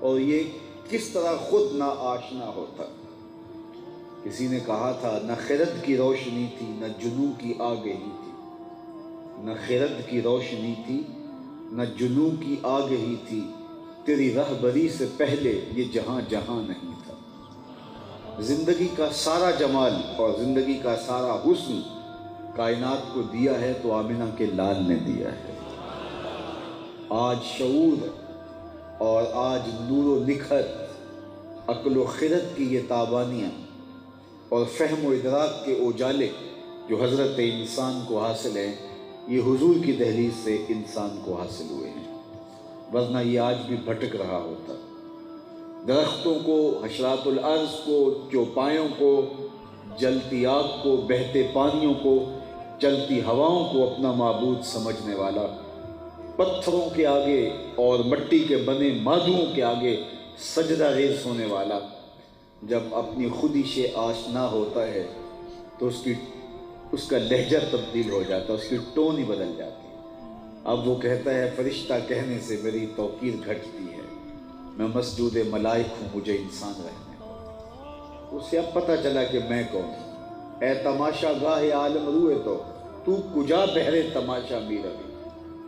اور یہ کس طرح خود نا آشنا ہوتا۔ کسی نے کہا تھا نہ خرد کی روشنی تھی نہ جنوں کی آگہی تھی، نہ خرد کی روشنی تھی نہ جنوں کی آگہی تھی، تیری رہبری سے پہلے یہ جہاں جہاں نہیں تھا۔ زندگی کا سارا جمال اور زندگی کا سارا حسن کائنات کو دیا ہے تو آمنہ کے لال نے دیا ہے۔ آج شعور اور آج نور و نکھر، عقل و خرد کی یہ تابانیاں اور فہم و ادراک کے اجالے جو حضرت انسان کو حاصل ہیں، یہ حضور کی دہلیز سے انسان کو حاصل ہوئے ہیں، ورنہ یہ آج بھی بھٹک رہا ہوتا۔ درختوں کو، حشرات الارض کو، چوپایوں کو، جلتی آگ کو، بہتے پانیوں کو، چلتی ہواؤں کو اپنا معبود سمجھنے والا، پتھروں کے آگے اور مٹی کے بنے مادوں کے آگے سجدہ ریز ہونے والا، جب اپنی خودی سے آشنا ہوتا ہے تو اس کا لہجہ تبدیل ہو جاتا ہے، اس کی ٹون ہی بدل جاتی ہے۔ اب وہ کہتا ہے فرشتہ کہنے سے میری توقیر گھٹتی ہے، میں مسجود ملائک ہوں، مجھے انسان رہنے دو۔ اسے اب پتہ چلا کہ میں کون ہوں۔ اے تماشا گاہ عالم روئے تو کجا بہرے تماشا می روی،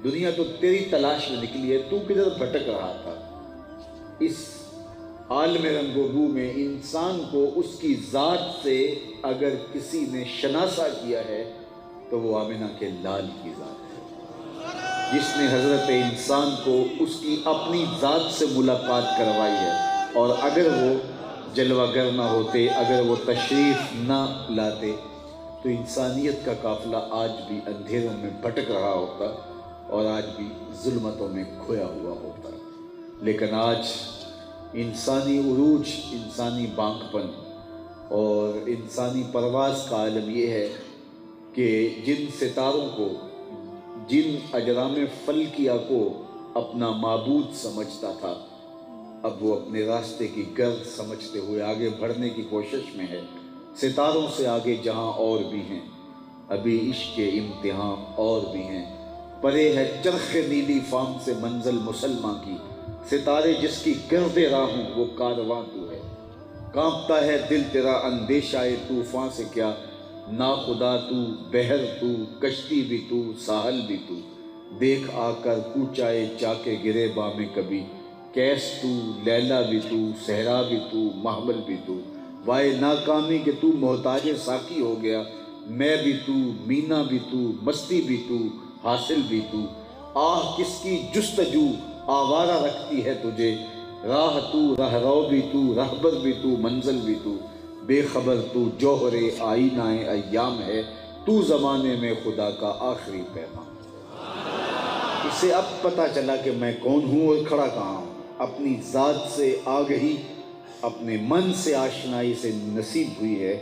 دنیا تو تیری تلاش میں نکلی ہے، تو کدھر بھٹک رہا تھا۔ اس عالم رنگ و بو میں انسان کو اس کی ذات سے اگر کسی نے شناسا کیا ہے تو وہ آمنہ کے لال کی ذات ہے، جس نے حضرت انسان کو اس کی اپنی ذات سے ملاقات کروائی ہے۔ اور اگر وہ جلوہ گر نہ ہوتے، اگر وہ تشریف نہ لاتے تو انسانیت کا قافلہ آج بھی اندھیروں میں بھٹک رہا ہوتا اور آج بھی ظلمتوں میں کھویا ہوا ہوتا۔ لیکن آج انسانی عروج، انسانی بانک پن اور انسانی پرواز کا عالم یہ ہے کہ جن ستاروں کو، جن اجرام فلکیہ کو اپنا معبود سمجھتا تھا، اب وہ اپنے راستے کی گرد سمجھتے ہوئے آگے بڑھنے کی کوشش میں ہے۔ ستاروں سے آگے جہاں اور بھی ہیں، ابھی عشق کے امتحان اور بھی ہیں، پرے ہے چرخ نیلی فام سے منزل مسلمہ کی، ستارے جس کی گرد راہ ہوں وہ کارواں تو ہے، کانپتا ہے دل تیرا اندیشہ طوفاں سے کیا، ناخدا تو، بحر تو، کشتی بھی تو، ساحل بھی تو، دیکھ آ کر کوچائے چاکے گرے بام کبھی، کیس تو، لیلا بھی تو، صحرا بھی تو، محمل بھی تو، وائے ناکامی کہ تو محتاج ساقی ہو گیا، میں بھی تو، مینا بھی تو، مستی بھی تو، حاصل بھی تو، آہ کس کی جستجو آوارہ رکھتی ہے تجھے، راہ تو، راہ رو بھی تو، رہبر بھی تو، منزل بھی تو، بے خبر تو، جوہر آئینہ ایام ہے، تو زمانے میں خدا کا آخری پیغام۔ اسے اب پتہ چلا کہ میں کون ہوں اور کھڑا کہاں ہوں۔ اپنی ذات سے آگہی، اپنے من سے آشنائی سے نصیب ہوئی ہے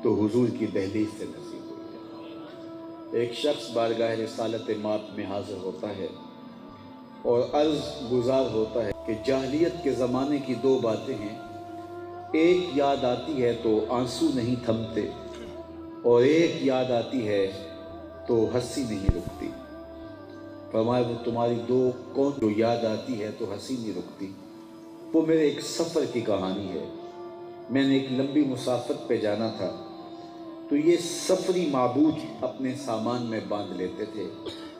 تو حضور کی دہلیز سے نصیب ہوئی ہے۔ ایک شخص بارگاہ رسالت مآب میں حاضر ہوتا ہے اور عرض گزار ہوتا ہے کہ جاہلیت کے زمانے کی دو باتیں ہیں، ایک یاد آتی ہے تو آنسو نہیں تھمتے، اور ایک یاد آتی ہے تو ہنسی نہیں رکتی۔ فرمایا وہ تمہاری دو کون جو یاد آتی ہے تو ہنسی نہیں رکتی؟ وہ میرے ایک سفر کی کہانی ہے۔ میں نے ایک لمبی مسافت پہ جانا تھا تو یہ سفری معبود اپنے سامان میں باندھ لیتے تھے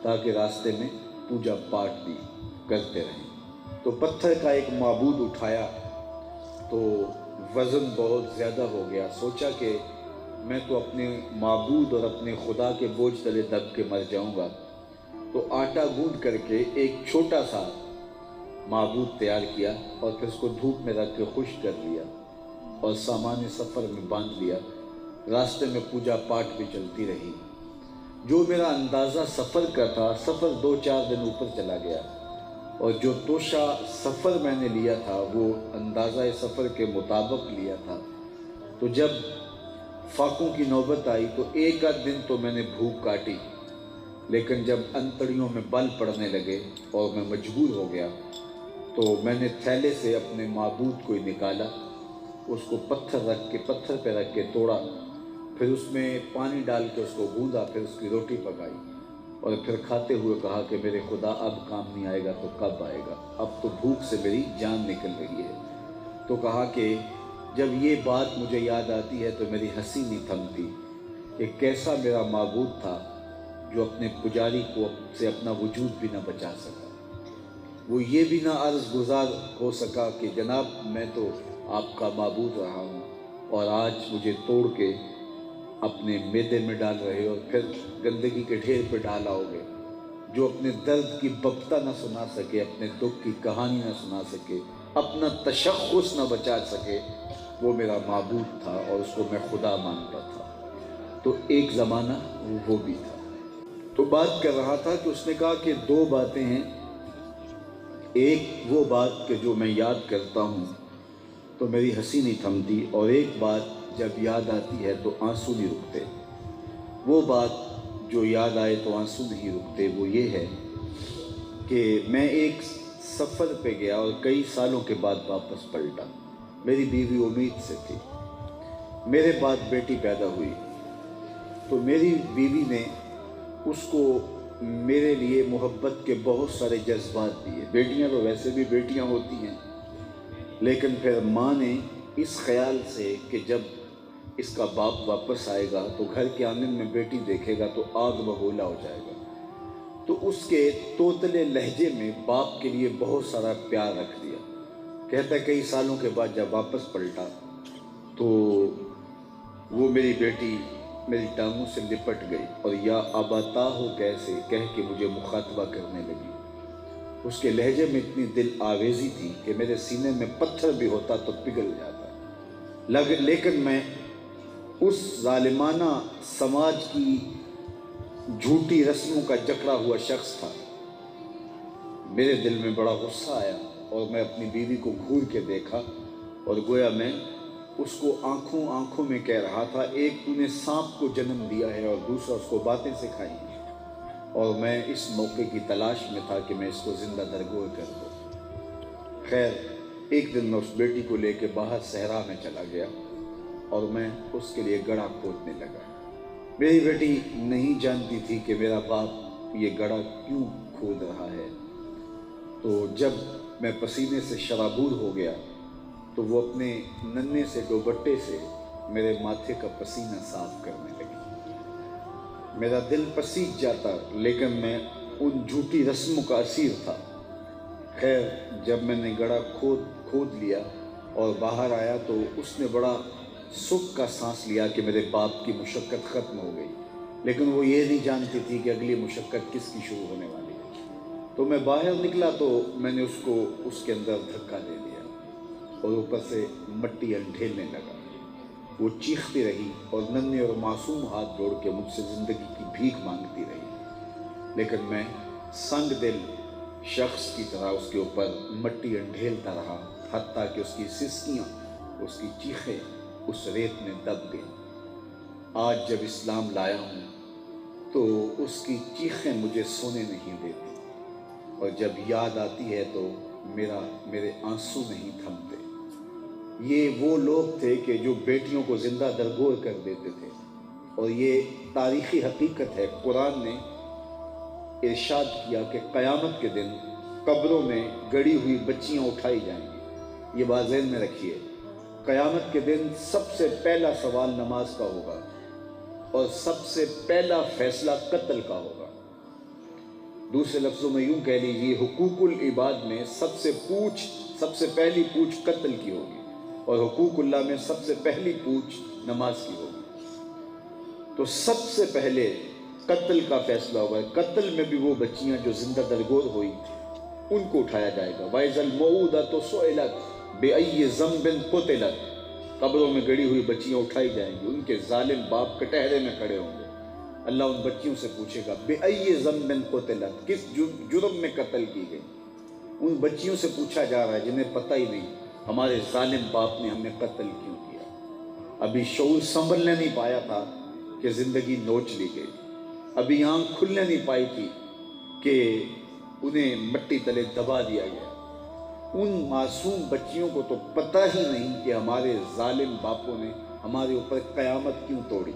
تاکہ راستے میں پوجا پاٹ بھی کرتے رہیں۔ تو پتھر کا ایک معبود اٹھایا تو وزن بہت زیادہ ہو گیا، سوچا کہ میں تو اپنے معبود اور اپنے خدا کے بوجھ تلے دب کے مر جاؤں گا، تو آٹا گوندھ کر کے ایک چھوٹا سا معبود تیار کیا اور پھر اس کو دھوپ میں رکھ کے خشک کر لیا اور سامان سفر میں باندھ لیا۔ راستے میں پوجا پاٹ بھی چلتی رہی۔ جو میرا اندازہ سفر کا تھا، سفر 2-4 دن اوپر چلا گیا، اور جو توشہ سفر میں نے لیا تھا وہ اندازہ سفر کے مطابق لیا تھا۔ تو جب فاقوں کی نوبت آئی تو ایک آدھ دن تو میں نے بھوک کاٹی، لیکن جب انتڑیوں میں بل پڑنے لگے اور میں مجبور ہو گیا تو میں نے تھیلے سے اپنے معبود کو نکالا، اس کو پتھر پہ رکھ کے توڑا، پھر اس میں پانی ڈال کے اس کو گوندا، پھر اس کی روٹی پکائی اور پھر کھاتے ہوئے کہا کہ میرے خدا اب کام نہیں آئے گا تو کب آئے گا، اب تو بھوک سے میری جان نکل رہی ہے۔ تو کہا کہ جب یہ بات مجھے یاد آتی ہے تو میری ہنسی نہیں تھمتی کہ کیسا میرا معبود تھا جو اپنے پجاری کو سے اپنا وجود بھی نہ بچا سکا، وہ یہ بھی نہ عرض گزار ہو سکا کہ جناب میں تو آپ کا معبود رہا ہوں اور آج مجھے توڑ کے اپنے معدے میں ڈال رہے ہو، پھر گندگی کے ڈھیر پہ ڈالاؤ گے۔ جو اپنے درد کی بپتا نہ سنا سکے، اپنے دکھ کی کہانی نہ سنا سکے، اپنا تشخص نہ بچا سکے، وہ میرا معبود تھا اور اس کو میں خدا مانتا تھا۔ تو ایک زمانہ وہ بھی تھا۔ تو بات کر رہا تھا کہ اس نے کہا کہ دو باتیں ہیں، ایک وہ بات کہ جو میں یاد کرتا ہوں تو میری ہنسی نہیں تھمتی، اور ایک بات جب یاد آتی ہے تو آنسو نہیں رکتے۔ وہ بات جو یاد آئے تو آنسو نہیں رکتے وہ یہ ہے کہ میں ایک سفر پہ گیا اور کئی سالوں کے بعد واپس پلٹا۔ میری بیوی امید سے تھی، میرے بعد بیٹی پیدا ہوئی، تو میری بیوی نے اس کو میرے لیے محبت کے بہت سارے جذبات دیے۔ بیٹیاں تو ویسے بھی بیٹیاں ہوتی ہیں، لیکن پھر ماں نے اس خیال سے کہ جب اس کا باپ واپس آئے گا تو گھر کے آنگن میں بیٹی دیکھے گا تو آگ بگولا ہو جائے گا، تو اس کے توتلے لہجے میں باپ کے لیے بہت سارا پیار رکھ دیا۔ کہتا ہے کئی سالوں کے بعد جب واپس پلٹا تو وہ میری بیٹی میری ٹانگوں سے لپٹ گئی اور یا اباتا ہو کیسے کہہ کے مجھے مخاطبہ کرنے لگی۔ اس کے لہجے میں اتنی دل آویزی تھی کہ میرے سینے میں پتھر بھی ہوتا تو پگھل جاتا، لیکن میں اس ظالمانہ سماج کی جھوٹی رسموں کا جکڑا ہوا شخص تھا۔ میرے دل میں بڑا غصہ آیا اور میں اپنی بیوی کو گھور کے دیکھا اور گویا میں اس کو آنکھوں میں کہہ رہا تھا، ایک تو نے سانپ کو جنم دیا ہے اور دوسرا اس کو باتیں سکھائی ہیں، اور میں اس موقع کی تلاش میں تھا کہ میں اس کو زندہ درگور کر دوں۔ خیر ایک دن میں اس بیٹی کو لے کے باہر صحرا میں چلا گیا اور میں اس کے لیے گڑھا کھودنے لگا۔ میری بیٹی نہیں جانتی تھی کہ میرا باپ یہ گڑھا کیوں کھود رہا ہے۔ تو جب میں پسینے سے شرابور ہو گیا تو وہ اپنے ننھے سے دوپٹے سے میرے ماتھے کا پسینہ صاف کرنے لگی۔ میرا دل پسیج جاتا لیکن میں ان جھوٹی رسموں کا اسیر تھا۔ خیر جب میں نے گڑھا کھود لیا اور باہر آیا تو اس نے بڑا سکھ کا سانس لیا کہ میرے باپ کی مشقت ختم ہو گئی، لیکن وہ یہ نہیں جانتی تھی کہ اگلی مشقت کس کی شروع ہونے والی ہے۔ تو میں باہر نکلا تو میں نے اس کو اس کے اندر دھکا دے دیا اور اوپر سے مٹی انڈھیلنے لگا۔ وہ چیختی رہی اور ننھے اور معصوم ہاتھ جوڑ کے مجھ سے زندگی کی بھیک مانگتی رہی، لیکن میں سنگ دل شخص کی طرح اس کے اوپر مٹی انڈھیلتا رہا، حتیٰ کہ اس کی سسکیاں، اس کی چیخیں اس ریت میں دب گئیں۔ آج جب اسلام لایا ہوں تو اس کی چیخیں مجھے سونے نہیں دیتی، اور جب یاد آتی ہے تو میرے آنسو نہیں تھمتے۔ یہ وہ لوگ تھے کہ جو بیٹیوں کو زندہ درگور کر دیتے تھے، اور یہ تاریخی حقیقت ہے۔ قرآن نے ارشاد کیا کہ قیامت کے دن قبروں میں گڑی ہوئی بچیاں اٹھائی جائیں گی۔ یہ بات ذہن میں رکھیے، قیامت کے دن سب سے پہلا سوال نماز کا ہوگا اور سب سے پہلا فیصلہ قتل کا ہوگا۔ دوسرے لفظوں میں یوں کہہ لیجیے، حقوق العباد میں سب سے پہلی پوچھ قتل کی ہوگی، اور حقوق اللہ میں سب سے پہلی پوچھ نماز کی ہوگی۔ تو سب سے پہلے قتل کا فیصلہ ہوگا۔ قتل میں بھی وہ بچیاں جو زندہ درگور ہوئی ان کو اٹھایا جائے گا۔ وَإِذَا الْمَوْءُودَةُ سُئِلَتْ بِأَيِّ ذَنبٍ قُتِلَتْ، قبروں میں گڑی ہوئی بچیاں اٹھائی جائیں گی، ان کے ظالم باپ کٹہرے میں کھڑے ہوں گے۔ اللہ ان بچیوں سے پوچھے گا بِأَيِّ ذَنبٍ قُتِلَتْ، کس جرم میں قتل کی گئی۔ ان بچیوں سے پوچھا جا رہا ہے جنہیں پتہ ہی نہیں ہمارے ظالم باپ نے ہمیں قتل کیوں کیا۔ ابھی شعور سنبھلنے نہیں پایا تھا کہ زندگی نوچ لی گئی، ابھی آنکھ کھلنے نہیں پائی تھی کہ انہیں مٹی تلے دبا دیا گیا۔ ان معصوم بچیوں کو تو پتہ ہی نہیں کہ ہمارے ظالم باپوں نے ہمارے اوپر قیامت کیوں توڑی۔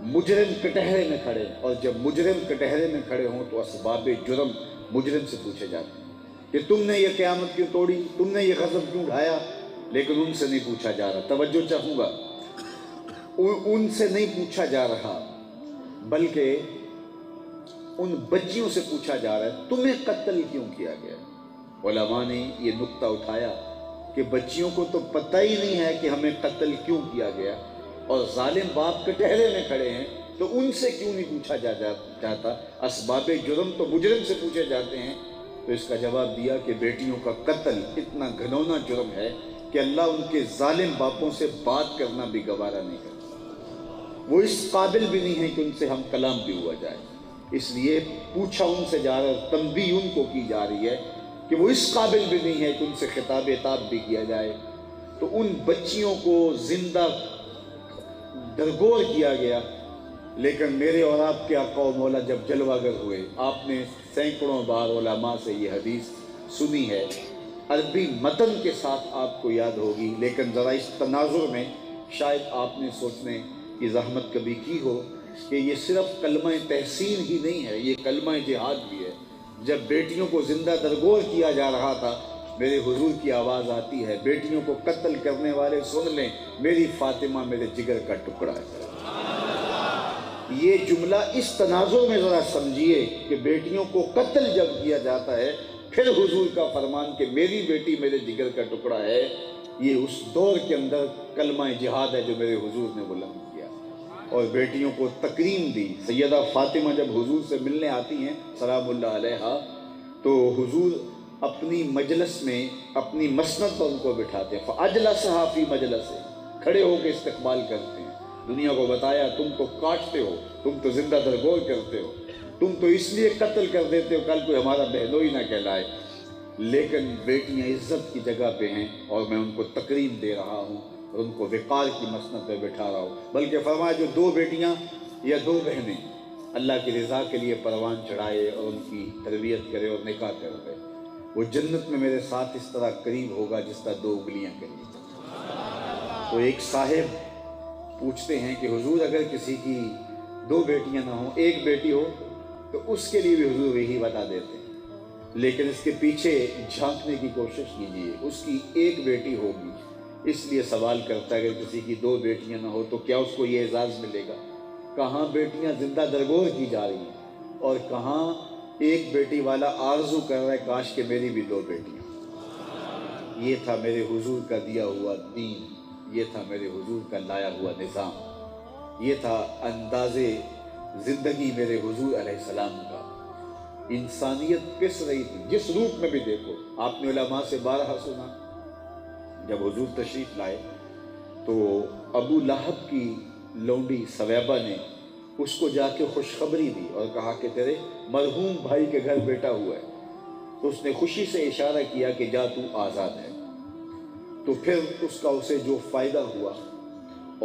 مجرم کٹہرے میں کھڑے، اور جب مجرم کٹہرے میں کھڑے ہوں تو اسباب جرم مجرم سے پوچھے جاتے ہیں کہ تم نے یہ قیامت کیوں توڑی، تم نے یہ غضب کیوں ڈھایا، لیکن ان سے نہیں پوچھا جا رہا۔ توجہ چاہوں گا، ان سے نہیں پوچھا جا رہا، بلکہ ان بچیوں سے پوچھا جا رہا ہے تمہیں قتل کیوں کیا گیا۔ علماء نے یہ نقطہ اٹھایا کہ بچیوں کو تو پتہ ہی نہیں ہے کہ ہمیں قتل کیوں کیا گیا، اور ظالم باپ کٹہرے میں کھڑے ہیں تو ان سے کیوں نہیں پوچھا جاتا، اسباب جرم تو مجرم سے پوچھے جاتے ہیں۔ تو اس کا جواب دیا کہ بیٹیوں کا قتل اتنا گھنونا جرم ہے کہ اللہ ان کے ظالم باپوں سے بات کرنا بھی گوارا نہیں کرتا، وہ اس قابل بھی نہیں ہے کہ ان سے ہم کلام بھی ہوا جائے، اس لیے پوچھا ان سے جا رہا ہے، تنبیہ ان کو کی جا رہی ہے کہ وہ اس قابل بھی نہیں ہے کہ ان سے خطاب عتاب بھی کیا جائے۔ تو ان بچیوں کو زندہ درگور کیا گیا، لیکن میرے اور آپ کے آقا و مولا جب جلوہ گر ہوئے، آپ نے سینکڑوں بار علماء سے یہ حدیث سنی ہے، عربی متن کے ساتھ آپ کو یاد ہوگی، لیکن ذرا اس تناظر میں شاید آپ نے سوچنے کی زحمت کبھی کی ہو کہ یہ صرف کلمہ تحسین ہی نہیں ہے، یہ کلمہ جہاد بھی ہے۔ جب بیٹیوں کو زندہ درگور کیا جا رہا تھا، میرے حضور کی آواز آتی ہے، بیٹیوں کو قتل کرنے والے سن لیں، میری فاطمہ میرے جگر کا ٹکڑا ہے۔ یہ جملہ اس تناظر میں ذرا سمجھیے کہ بیٹیوں کو قتل جب کیا جاتا ہے، پھر حضور کا فرمان کہ میری بیٹی میرے جگر کا ٹکڑا ہے، یہ اس دور کے اندر کلمہ جہاد ہے جو میرے حضور نے بلند کیا، اور بیٹیوں کو تکریم دی۔ سیدہ فاطمہ جب حضور سے ملنے آتی ہیں سلام اللہ علیہا، تو حضور اپنی مجلس میں اپنی مسند پر ان کو بٹھاتے ہیں، فَأَجْلَسَهَا فِي مَجْلَسِهِ، کھڑے ہو کے استقبال کرتے ہیں۔ دنیا کو بتایا تم تو کاٹتے ہو، تم تو زندہ درگور کرتے ہو، تم تو اس لیے قتل کر دیتے ہو کل کوئی ہمارا بہنوئی نہ کہلائے، لیکن بیٹیاں عزت کی جگہ پہ ہیں اور میں ان کو تکریم دے رہا ہوں اور ان کو وقار کی مسند پہ بٹھا رہا ہوں۔ بلکہ فرمایا جو دو بیٹیاں یا دو بہنیں اللہ کی رضا کے لیے پروان چڑھائے اور ان کی تربیت کرے اور نکاح کر دے، وہ جنت میں میرے ساتھ اس طرح قریب ہوگا جس طرح دو انگلیاں قریب۔ تو ایک صاحب پوچھتے ہیں کہ حضور اگر کسی کی دو بیٹیاں نہ ہوں، ایک بیٹی ہو تو اس کے لیے بھی حضور یہی بتا دیتے ہیں، لیکن اس کے پیچھے جھانکنے کی کوشش کیجیے، اس کی ایک بیٹی ہوگی، اس لیے سوال کرتا ہے اگر کسی کی دو بیٹیاں نہ ہو تو کیا اس کو یہ اعزاز ملے گا؟ کہاں بیٹیاں زندہ درگور کی جا رہی ہیں اور کہاں ایک بیٹی والا آرزو کر رہا ہے کاش کہ میری بھی دو بیٹیاں۔ یہ تھا میرے حضور کا دیا ہوا دین، یہ تھا میرے حضور کا لایا ہوا نظام، یہ تھا انداز زندگی میرے حضور علیہ السلام کا۔ انسانیت پس رہی تھی جس روپ میں بھی دیکھو۔ آپ نے علماء سے بارہا سنا، جب حضور تشریف لائے تو ابو لہب کی لونڈی سویبہ نے اس کو جا کے خوشخبری دی اور کہا کہ تیرے مرحوم بھائی کے گھر بیٹا ہوا ہے، تو اس نے خوشی سے اشارہ کیا کہ جا تو آزاد ہے۔ تو پھر اس کا اسے جو فائدہ ہوا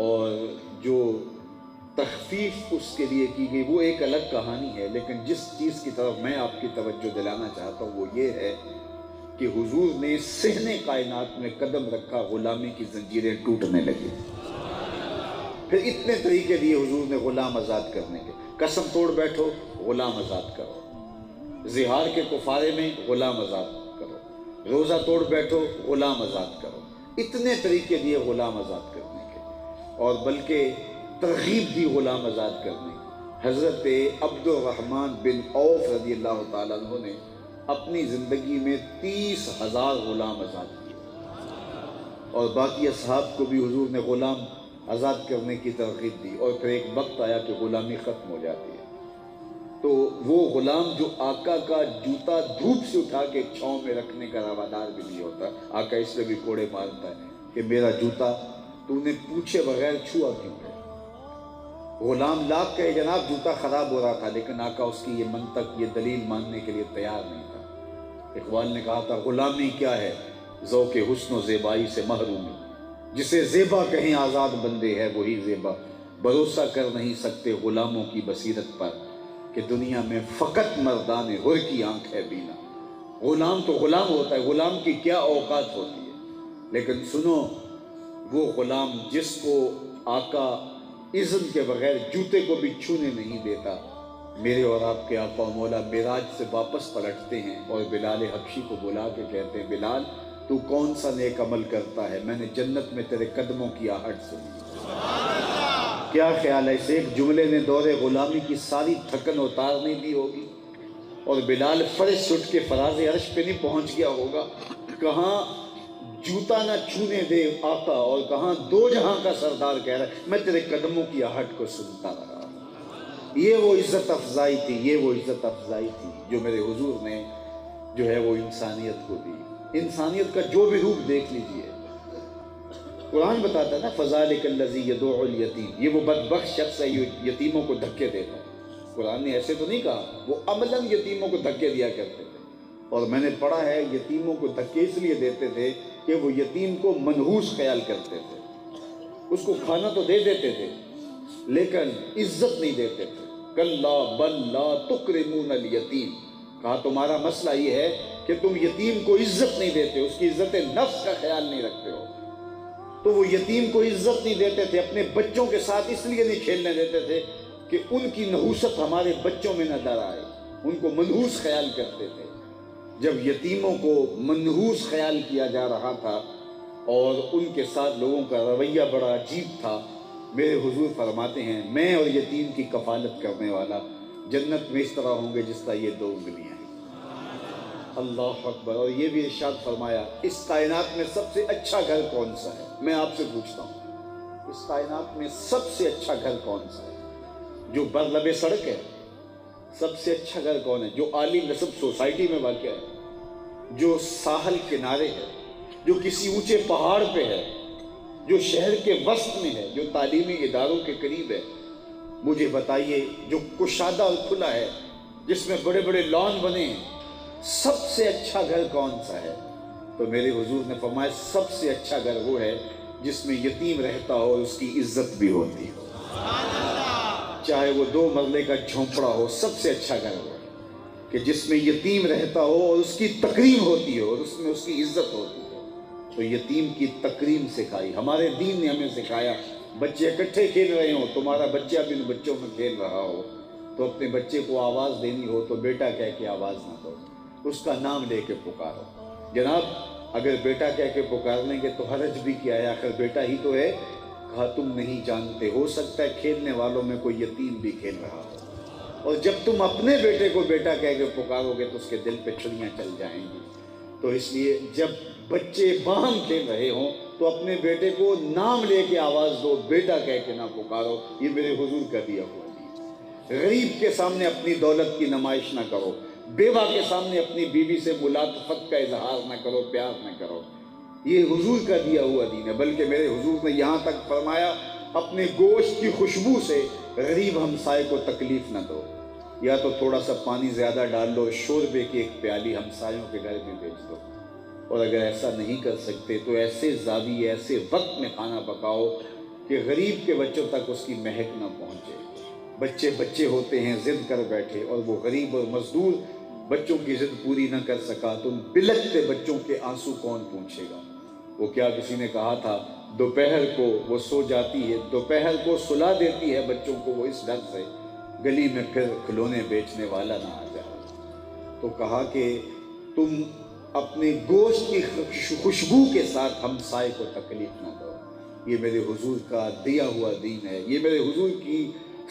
اور جو تخفیف اس کے لیے کی گئی وہ ایک الگ کہانی ہے، لیکن جس چیز کی طرف میں آپ کی توجہ دلانا چاہتا ہوں وہ یہ ہے کہ حضور نے صحن کائنات میں قدم رکھا، غلامی کی زنجیریں ٹوٹنے لگی۔ پھر اتنے طریقے دیے حضور نے غلام آزاد کرنے کے، قسم توڑ بیٹھو غلام آزاد کرو، زہار کے کفارے میں غلام آزاد کرو، روزہ توڑ بیٹھو غلام آزاد کرو، اتنے طریقے دیے غلام آزاد کرنے کے، اور بلکہ ترغیب دی غلام آزاد کرنے کی۔ حضرت عبد الرحمن بن عوف رضی اللہ تعالیٰ عنہ نے اپنی زندگی میں 30,000 غلام آزاد کیے، اور باقی اصحاب کو بھی حضور نے غلام آزاد کرنے کی ترغیب دی، اور پھر ایک وقت آیا کہ غلامی ختم ہو جاتی ہے، تو وہ غلام جو آقا کا جوتا دھوپ سے اٹھا کے چھاؤں میں رکھنے کا روادار بھی نہیں ہوتا، آقا اس میں بھی کوڑے مارتا ہے کہ میرا جوتا تو نے پوچھے بغیر چھوا کیوں ہے۔ غلام لاکھ کہے جناب جوتا خراب ہو رہا تھا، لیکن آقا اس کی یہ منطق، یہ دلیل ماننے کے لیے تیار نہیں تھا۔ اقبال نے کہا تھا غلامی کیا ہے ذوق حسن و زیبائی سے محرومی، جسے زیبا کہیں آزاد بندے ہے وہی زیبا، بھروسہ کر نہیں سکتے غلاموں کی بصیرت پر کہ دنیا میں فقط مردان حر کی آنکھ ہے بینا۔ غلام تو غلام ہوتا ہے، غلام کی کیا اوقات ہوتی ہے، لیکن سنو وہ غلام جس کو آقا اذن کے بغیر جوتے کو بھی چھونے نہیں دیتا۔ میرے اور آپ کے آقا و مولا معراج سے واپس پلٹتے ہیں اور بلال حبشی کو بلا کے کہتے ہیں بلال تو کون سا نیک عمل کرتا ہے، میں نے جنت میں تیرے قدموں کی آہٹ سنی۔ کیا خیال ہے اس ایک جملے نے دور غلامی کی ساری تھکن اتار نہیں دی ہوگی؟ اور بلال فرش اٹھ کے فراز عرش پہ نہیں پہنچ گیا ہوگا؟ کہاں جوتا نہ چھونے دے آقا اور کہاں دو جہاں کا سردار کہہ رہا ہے میں تیرے قدموں کی آہٹ کو سنتا رہا۔ یہ وہ عزت افزائی تھی، یہ وہ عزت افزائی تھی جو میرے حضور نے جو ہے وہ انسانیت کو دی۔ انسانیت کا جو بھی روپ دیکھ لیجئے، قرآن بتاتا ہے نا فَذَلِكَ الَّذِي يَدُعُ الْيَتِيمَ، یہ وہ بدبخت شخص ہے جو یتیموں کو دھکے دیتا ہے۔ قرآن نے ایسے تو نہیں کہا، وہ عملاً یتیموں کو دھکے دیا کرتے تھے۔ اور میں نے پڑھا ہے یتیموں کو دھکے اس لیے دیتے تھے کہ وہ یتیم کو منحوس خیال کرتے تھے، اس کو کھانا تو دے دیتے تھے لیکن عزت نہیں دیتے تھے۔ کَلَّا بَل لَا تُکْرِمُونَ الْيَتِيمَ، کہا تمہارا مسئلہ یہ ہے کہ تم یتیم کو عزت نہیں دیتے، اس کی عزت نفس کا خیال نہیں رکھتے ہو۔ تو وہ یتیم کو عزت نہیں دیتے تھے، اپنے بچوں کے ساتھ اس لیے نہیں کھیلنے دیتے تھے کہ ان کی نحوست ہمارے بچوں میں نہ در آئے، ان کو منحوس خیال کرتے تھے۔ جب یتیموں کو منحوس خیال کیا جا رہا تھا اور ان کے ساتھ لوگوں کا رویہ بڑا عجیب تھا، میرے حضور فرماتے ہیں میں اور یتیم کی کفالت کرنے والا جنت میں اس طرح ہوں گے جس طرح یہ دو انگلیاں ہیں۔ اللہ اکبر۔ اور یہ بھی ارشاد فرمایا اس کائنات میں سب سے اچھا گھر کون سا ہے؟ میں آپ سے پوچھتا ہوں اس کائنات میں سب سے اچھا گھر کون سا ہے؟ جو بر لبِ سڑک ہے؟ سب سے اچھا گھر کون ہے؟ جو عالی نسب سوسائٹی میں واقع ہے، جو ساحل کنارے ہے، جو کسی اونچے پہاڑ پہ ہے، جو شہر کے وسط میں ہے، جو تعلیمی اداروں کے قریب ہے؟ مجھے بتائیے جو کشادہ اور کھلا ہے، جس میں بڑے بڑے لان بنے ہیں، سب سے اچھا گھر کون سا ہے؟ تو میرے حضور نے فرمایا سب سے اچھا گھر وہ ہے جس میں یتیم رہتا ہو اور اس کی عزت بھی ہوتی ہو، چاہے وہ 2 مرلے کا جھونپڑا ہو۔ سب سے اچھا گھر وہ ہے کہ جس میں یتیم رہتا ہو اور اس کی تکریم ہوتی ہو اور اس میں اس کی عزت ہوتی ہو۔ تو یتیم کی تکریم سکھائی ہمارے دین نے ہمیں سکھایا۔ بچے اکٹھے کھیل رہے ہوں، تمہارا بچہ بھی ان بچوں میں کھیل رہا ہو تو اپنے بچے کو آواز دینی ہو تو بیٹا کہہ کے آواز نہ دو، اس کا نام لے کے پکارو۔ جناب اگر بیٹا کہہ کے پکار لیں گے تو حرج بھی کیا ہے، آخر بیٹا ہی تو ہے۔ کہا تم نہیں جانتے، ہو سکتا ہے کھیلنے والوں میں کوئی یتیم بھی کھیل رہا ہو، اور جب تم اپنے بیٹے کو بیٹا کہہ کے پکارو گے تو اس کے دل پہ چھڑیاں چل جائیں گی۔ تو اس لیے جب بچے باہم کھیل رہے ہوں تو اپنے بیٹے کو نام لے کے آواز دو، بیٹا کہہ کے نہ پکارو۔ یہ میرے حضور کا دیا ہوا ہے۔ غریب کے سامنے اپنی دولت کی نمائش نہ کرو، بیوہ کے سامنے اپنی بیوی سے ملاطفت کا اظہار نہ کرو، پیار نہ کرو۔ یہ حضور کا دیا ہوا دین ہے۔ بلکہ میرے حضور نے یہاں تک فرمایا اپنے گوشت کی خوشبو سے غریب ہمسائے کو تکلیف نہ دو، یا تو تھوڑا سا پانی زیادہ ڈال لو، شوربے کی ایک پیالی ہمسایوں کے گھر میں بھیج دو، اور اگر ایسا نہیں کر سکتے تو ایسے زاویے ایسے وقت میں کھانا پکاؤ کہ غریب کے بچوں تک اس کی مہک نہ پہنچے۔ بچے بچے ہوتے ہیں، ضد کر بیٹھے، اور وہ غریب اور مزدور بچوں کی ضد پوری نہ کر سکا تو ان بلکتے بچوں کے آنسو کون پوچھے گا؟ وہ کیا کسی نے کہا تھا دوپہر کو وہ سو جاتی ہے، دوپہر کو سلا دیتی ہے بچوں کو وہ اس ڈر سے گلی میں پھر کھلونے بیچنے والا نہ آ جائے۔ تو کہا کہ تم اپنے گوشت کی خوشبو کے ساتھ ہمسائے کو تکلیف نہ دو۔ یہ میرے حضور کا دیا ہوا دین ہے، یہ میرے حضور کی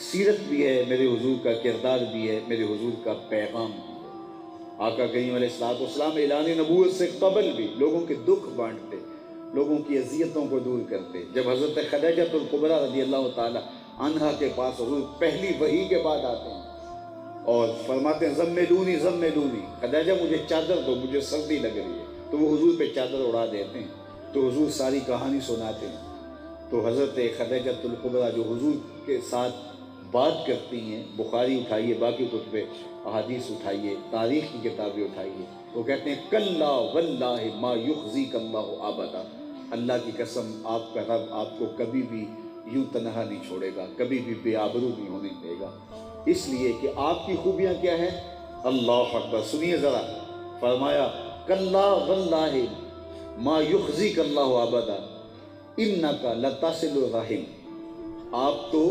سیرت بھی ہے، میرے حضور کا کردار بھی ہے، میرے حضور کا پیغام بھی ہے۔ آقا کریم علیہ السلام اعلان نبوت سے قبل بھی لوگوں کے دکھ بانٹتے، لوگوں کی اذیتوں کو دور کرتے۔ جب حضرت خدیجہ الکبریٰ رضی اللہ تعالی عنہا کے پاس حضور پہلی وحی کے بعد آتے ہیں اور فرماتے ہیں زملونی زملونی، خدیجہ مجھے چادر دو، مجھے سردی لگ رہی ہے، تو وہ حضور پہ چادر اڑا دیتے ہیں، تو حضور ساری کہانی سناتے ہیں۔ تو حضرت خدیجہ الکبریٰ جو حضور کے ساتھ بات کرتی ہیں، بخاری اٹھائیے، باقی کتب احادیث اٹھائیے، تاریخ کی کتابیں اٹھائیے، وہ کہتے ہیں کلا واللہ ما یخزیک اللہ ابدا، اللہ کی قسم آپ کا رب آپ کو کبھی بھی یوں تنہا نہیں چھوڑے گا، کبھی بھی بے آبرو نہیں ہونے دے گا۔ اس لیے کہ آپ کی خوبیاں کیا ہیں؟ اللہ اکبر، سنیے ذرا، فرمایا کلا واللہ ما یخزیک اللہ ابدا انک لتصل الرحم، آپ تو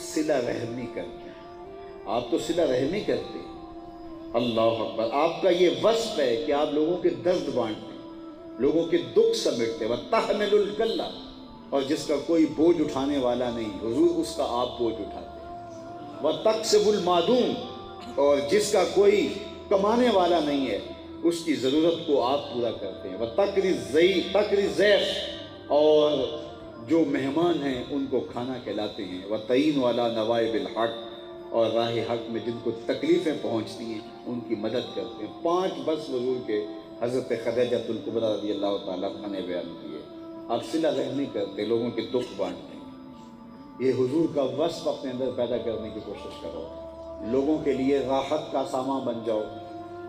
صلہ رحمی کرتے ہیں، آپ تو صلہ رحمی کرتے ہیں۔ اللہ اکبر، آپ کا یہ وصف ہے کہ آپ لوگوں کے درد بانٹتے ہیں، لوگوں کے دکھ سمیٹتے ہیں۔ وَتَحْمِلُ الْكَلَّ، اور جس کا کوئی بوجھ اٹھانے والا نہیں، حضور اس کا آپ بوجھ اٹھاتے ہیں۔ وَتَقْسِبُ الْمَعْدُومَ، اور جس کا کوئی کمانے والا نہیں ہے اس کی ضرورت کو آپ پورا کرتے ہیں۔ وَتَقْرِي الضَّيْفَ، اور جو مہمان ہیں ان کو کھانا کھلاتے ہیں۔ وَتَعِينُ عَلَى نَوَائِبِ الْحَقِّ، اور راہ حق میں جن کو تکلیفیں پہنچتی ہیں ان کی مدد کرتے ہیں۔ 5 بس حضور کے حضرت خدیجۃ الکبریٰ رضی اللہ تعالیٰ عنہا نے بیان کیے۔ آپ صلہ رحمی کرتے، لوگوں کے دکھ بانٹتے ہیں۔ یہ حضور کا وصف اپنے اندر پیدا کرنے کی کوشش کرو، لوگوں کے لیے راحت کا سامان بن جاؤ،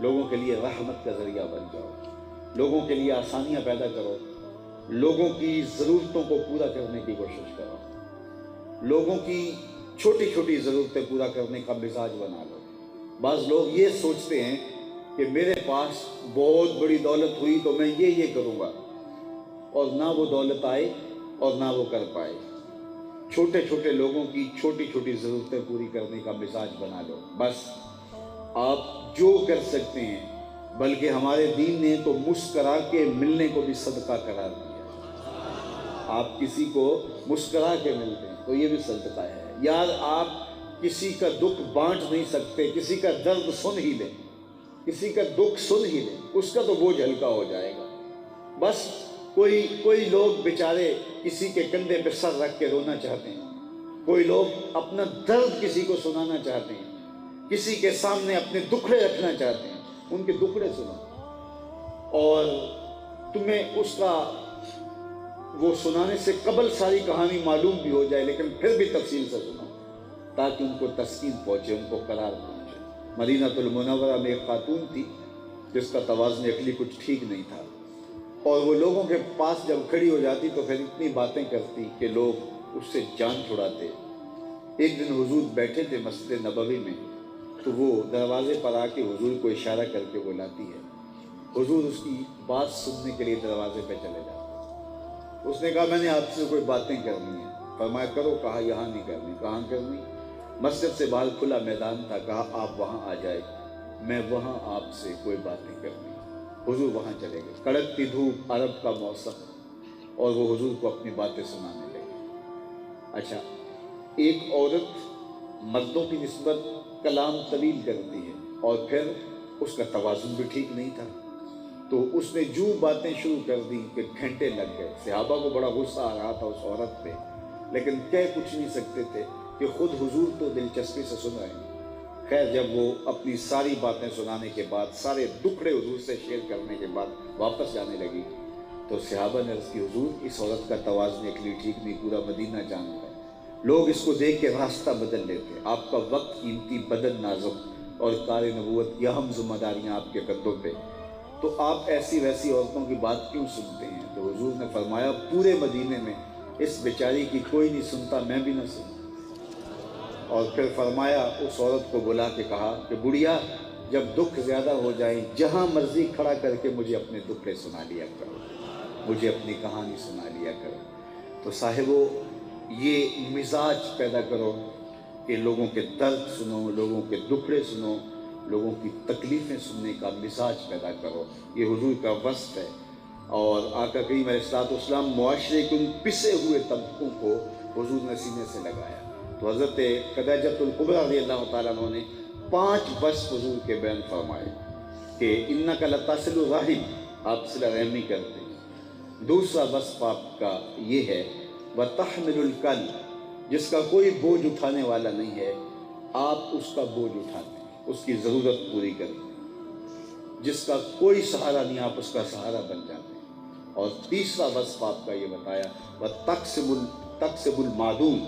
لوگوں کے لیے رحمت کا ذریعہ بن جاؤ، لوگوں کے لیے آسانیاں پیدا کرو، لوگوں کی ضرورتوں کو پورا کرنے کی کوشش کرو، لوگوں کی چھوٹی چھوٹی ضرورتیں پورا کرنے کا مزاج بنا لو۔ بعض لوگ یہ سوچتے ہیں کہ میرے پاس بہت بڑی دولت ہوئی تو میں یہ کروں گا، اور نہ وہ دولت آئے اور نہ وہ کر پائے۔ چھوٹے چھوٹے لوگوں کی چھوٹی چھوٹی ضرورتیں پوری کرنے کا مزاج بنا لو۔ بس آپ جو کر سکتے ہیں، بلکہ ہمارے دین نے تو مسکرا کے ملنے کو بھی صدقہ قرار دیا۔ آپ کسی کو مسکرا کے ملتے ہیں تو یہ بھی صدقہ ہے۔ یار آپ کسی کا دکھ بانٹ نہیں سکتے، کسی کا درد سن ہی لیں، کسی کا دکھ سن ہی لیں، اس کا تو بوجھ ہلکا ہو جائے گا۔ بس کوئی لوگ بیچارے کسی کے کندھے پہ سر رکھ کے رونا چاہتے ہیں، کوئی لوگ اپنا درد کسی کو سنانا چاہتے ہیں، کسی کے سامنے اپنے دکھڑے رکھنا چاہتے ہیں، ان کے دکھڑے سنو، اور تمہیں اس کا وہ سنانے سے قبل ساری کہانی معلوم بھی ہو جائے، لیکن پھر بھی تفصیل سے سنو تاکہ ان کو تسکین پہنچے، ان کو قرار پہنچے۔ مدینہ المنورہ میں ایک خاتون تھی جس کا توازن عقلی کچھ ٹھیک نہیں تھا، اور وہ لوگوں کے پاس جب کھڑی ہو جاتی تو پھر اتنی باتیں کرتی کہ لوگ اس سے جان چھڑاتے۔ ایک دن حضور بیٹھے تھے مسجد نبوی میں، تو وہ دروازے پر آ کے حضور کو اشارہ کر کے بلاتی ہے۔ حضور اس کی بات سننے کے لیے دروازے پہ چلے جاتے۔ اس نے کہا میں نے آپ سے کوئی باتیں کرنی ہیں۔ فرمایا کرو۔ کہا یہاں نہیں کرنی۔ کہاں کرنی؟ مسجد سے باہر کھلا میدان تھا۔ کہا آپ وہاں آ جائے، میں وہاں آپ سے کوئی باتیں کرنی۔ حضور وہاں چلے گئے، کڑکتی دھوپ، عرب کا موسم، اور وہ حضور کو اپنی باتیں سنانے لگے۔ اچھا، ایک عورت مردوں کی نسبت کلام طویل کرتی ہے، اور پھر اس کا توازن بھی ٹھیک نہیں تھا، تو اس نے جو باتیں شروع کر دی کہ گھنٹے لگ گئے۔ صحابہ کو بڑا غصہ آ رہا تھا اس عورت پہ، لیکن کہہ کچھ نہیں سکتے تھے کہ خود حضور تو دلچسپی سے سن رہے ہیں۔ خیر، جب وہ اپنی ساری باتیں سنانے کے بعد، سارے دکھڑے حضور سے شیئر کرنے کے بعد واپس جانے لگی، تو صحابہ نے عرض کی حضور اس عورت کا توازن عقلی ٹھیک نہیں، پورا مدینہ جانتا ہے، لوگ اس کو دیکھ کے راستہ بدل لیتے، آپ کا وقت قیمتی، بدن نازک، اور کار نبوت کی اہم ذمہ داریاں آپ کے کندھوں پہ، تو آپ ایسی ویسی عورتوں کی بات کیوں سنتے ہیں؟ تو حضور نے فرمایا پورے مدینے میں اس بیچاری کی کوئی نہیں سنتا، میں بھی نہ سنتا۔ اور پھر فرمایا اس عورت کو بلا کے کہا کہ بڑھیا، جب دکھ زیادہ ہو جائیں جہاں مرضی کھڑا کر کے مجھے اپنے دکھڑے سنا لیا کرو، مجھے اپنی کہانی سنا لیا کرو۔ تو صاحبو، یہ مزاج پیدا کرو کہ لوگوں کے درد سنو، لوگوں کے دکھڑے سنو، لوگوں کی تکلیفیں سننے کا مزاج پیدا کرو۔ یہ حضور کا وصف ہے۔ اور آقا کریم علیہ الصلوۃ والسلام معاشرے کے ان پسے ہوئے طبقوں کو حضور نے سینے سے لگایا۔ تو حضرت خدیجۃ الکبریٰ رضی اللہ تعالیٰ عنہ نے 5 وصف حضور کے بیان فرمائے کہ انک لتصل الرحم، آپ صلہ رحمی کرتے ہیں۔ دوسرا وصف آپ کا یہ ہے وتحمل الکل، جس کا کوئی بوجھ اٹھانے والا نہیں ہے، آپ اس کا بوجھ اٹھاتے ہیں، اس کی ضرورت پوری کرتے ہیں۔ جس کا کوئی سہارا نہیں، آپ اس کا سہارا بن جاتے ہیں۔ اور تیسرا وصف آپ کا یہ بتایا وتکسب المعدوم،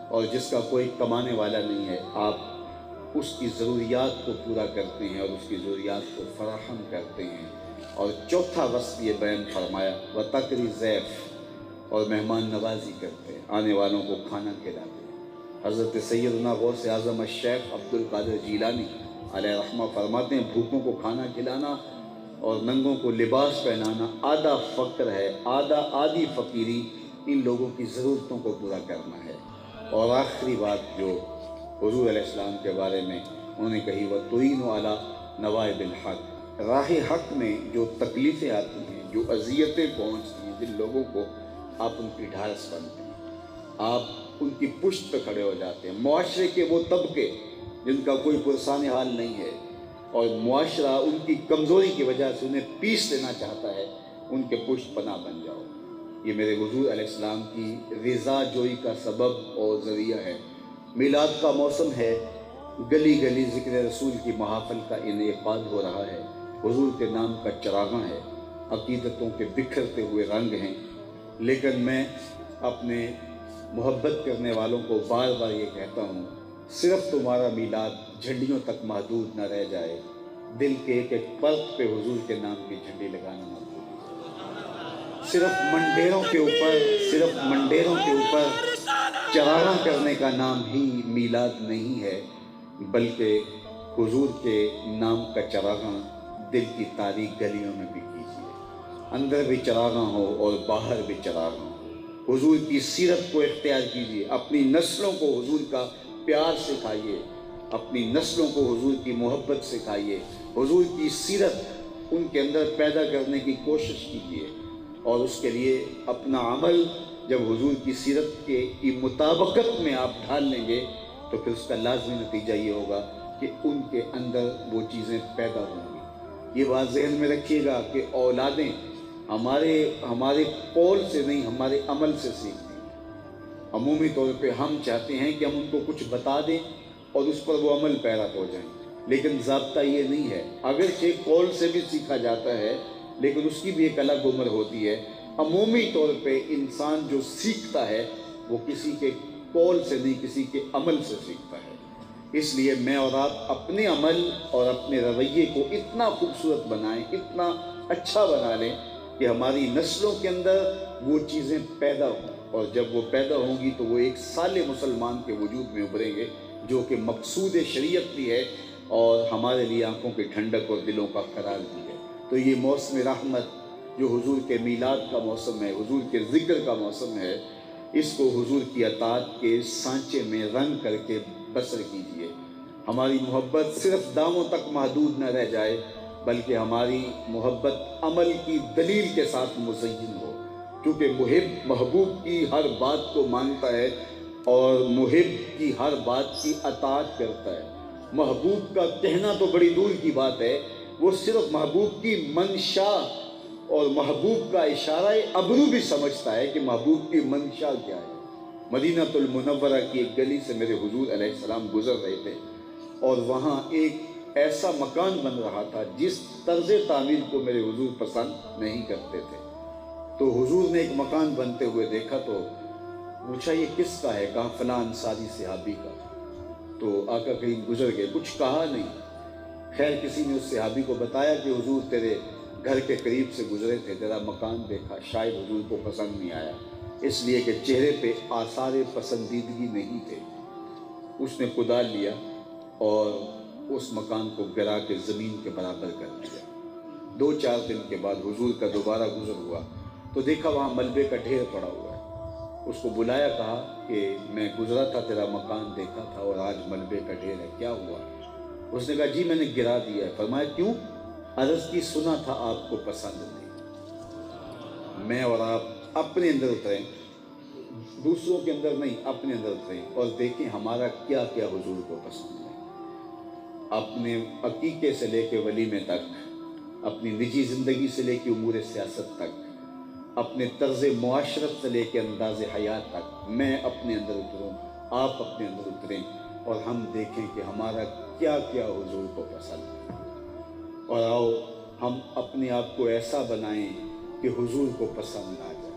اور جس کا کوئی کمانے والا نہیں ہے، آپ اس کی ضروریات کو پورا کرتے ہیں اور اس کی ضروریات کو فراہم کرتے ہیں۔ اور چوتھا وصف یہ بیان فرمایا وتقری الضیف، اور مہمان نوازی کرتے ہیں، آنے والوں کو کھانا کھلاتے ہیں۔ حضرت سیدنا غوث اعظم الشیخ عبد القادر جیلانی علیہ رحمہ فرماتے ہیں بھوکوں کو کھانا کھلانا اور ننگوں کو لباس پہنانا آدھا فقر ہے، آدھی فقیری ان لوگوں کی ضرورتوں کو پورا کرنا ہے۔ اور آخری بات جو حضور علیہ السلام کے بارے میں انہوں نے کہی، وَتُعِينُ عَلَى نَوَائِبِ الْحَقِّ، راہ حق میں جو تکلیفیں آتی ہیں، جو اذیتیں پہنچتی ہیں، جن لوگوں کو آپ ان کی ڈھارس بنتے ہیں، آپ ان کی پشت پہ کھڑے ہو جاتے ہیں۔ معاشرے کے وہ طبقے جن کا کوئی پرسان حال نہیں ہے اور معاشرہ ان کی کمزوری کی وجہ سے انہیں پیس دینا چاہتا ہے، ان کے پشت پناہ بن جاؤ۔ یہ میرے حضور علیہ السلام کی رضا جوئی کا سبب اور ذریعہ ہے۔ میلاد کا موسم ہے، گلی گلی ذکر رسول کی محافل کا انعقاد ہو رہا ہے، حضور کے نام کا چراغاں ہے، عقیدتوں کے بکھرتے ہوئے رنگ ہیں، لیکن میں اپنے محبت کرنے والوں کو بار بار یہ کہتا ہوں، صرف تمہارا میلاد جھنڈیوں تک محدود نہ رہ جائے، دل کے ایک ایک پرت پہ حضور کے نام کی جھنڈی لگانا نہ بھولو۔ صرف منڈیروں کے اوپر چراغاں کرنے کا نام ہی میلاد نہیں ہے، بلکہ حضور کے نام کا چراغاں دل کی تاریک گلیوں میں بھی کیجیے، اندر بھی چراغاں ہو اور باہر بھی چراغاں ہو۔ حضور کی سیرت کو اختیار کیجیے، اپنی نسلوں کو حضور کا پیار سکھائیے، اپنی نسلوں کو حضور کی محبت سکھائیے، حضور کی سیرت ان کے اندر پیدا کرنے کی کوشش کیجیے، اور اس کے لیے اپنا عمل جب حضور کی سیرت کی مطابقت میں آپ ڈھال لیں گے تو پھر اس کا لازمی نتیجہ یہ ہوگا کہ ان کے اندر وہ چیزیں پیدا ہوں گی۔ یہ بات ذہن میں رکھیے گا کہ اولادیں ہمارے قول سے نہیں، ہمارے عمل سے سیکھتی ہیں۔ عمومی طور پہ ہم چاہتے ہیں کہ ہم ان کو کچھ بتا دیں اور اس پر وہ عمل پیرا ہو جائیں، لیکن ضابطہ یہ نہیں ہے۔ اگرچہ قول سے بھی سیکھا جاتا ہے لیکن اس کی بھی ایک الگ عمر ہوتی ہے۔ عمومی طور پہ انسان جو سیکھتا ہے وہ کسی کے قول سے نہیں، کسی کے عمل سے سیکھتا ہے۔ اس لیے میں اور آپ اپنے عمل اور اپنے رویے کو اتنا خوبصورت بنائیں، اتنا اچھا بنا لیں کہ ہماری نسلوں کے اندر وہ چیزیں پیدا ہوں، اور جب وہ پیدا ہوں گی تو وہ ایک صالح مسلمان کے وجود میں ابھریں گے، جو کہ مقصود شریعت بھی ہے اور ہمارے لیے آنکھوں کی ٹھنڈک اور دلوں کا قرار بھی ہے۔ تو یہ موسم رحمت جو حضور کے میلاد کا موسم ہے، حضور کے ذکر کا موسم ہے، اس کو حضور کی اطاعت کے سانچے میں رنگ کر کے بسر کیجیے۔ ہماری محبت صرف داموں تک محدود نہ رہ جائے، بلکہ ہماری محبت عمل کی دلیل کے ساتھ مزین ہو، کیونکہ محب محبوب کی ہر بات کو مانتا ہے اور محب کی ہر بات کی اطاعت کرتا ہے۔ محبوب کا کہنا تو بڑی دور کی بات ہے، وہ صرف محبوب کی منشا اور محبوب کا اشارہ ابرو بھی سمجھتا ہے کہ محبوب کی منشا کیا ہے۔ مدینہ المنورہ کی ایک گلی سے میرے حضور علیہ السلام گزر رہے تھے، اور وہاں ایک ایسا مکان بن رہا تھا جس طرز تعمیر کو میرے حضور پسند نہیں کرتے تھے۔ تو حضور نے ایک مکان بنتے ہوئے دیکھا تو پوچھا یہ کس کا ہے؟ کہا فلاں انصاری صحابی کا۔ تو آقا کہیں گزر گئے، کچھ کہا نہیں۔ خیر کسی نے اس صحابی کو بتایا کہ حضور تیرے گھر کے قریب سے گزرے تھے، تیرا مکان دیکھا، شاید حضور کو پسند نہیں آیا، اس لیے کہ چہرے پہ آثار پسندیدگی نہیں تھے۔ اس نے کدال لیا اور اس مکان کو گرا کے زمین کے برابر کر دیا۔ 2-4 دن کے بعد حضور کا دوبارہ گزر ہوا تو دیکھا وہاں ملبے کا ڈھیر پڑا ہوا ہے۔ اس کو بلایا، کہا کہ میں گزرا تھا، تیرا مکان دیکھا تھا اور آج ملبے کا ڈھیر ہے، کیا ہوا؟ اس نے کہا جی میں نے گرا دیا ہے۔ فرمایا کیوں؟ عرض کی سنا تھا آپ کو پسند نہیں۔ میں اور آپ اپنے اندر اتریں، دوسروں کے اندر نہیں، اپنے اندر اتریں اور دیکھیں ہمارا کیا کیا حضور کو پسند ہے۔ اپنے عقیقے سے لے کے ولیمے تک، اپنی نجی زندگی سے لے کے امور سیاست تک، اپنے طرز معاشرت سے لے کے انداز حیات تک، میں اپنے اندر اتروں، آپ اپنے اندر اتریں اور ہم دیکھیں کہ ہمارا کیا کیا حضور کو پسند ہے، اور آؤ ہم اپنے آپ کو ایسا بنائیں کہ حضور کو پسند آ جائے۔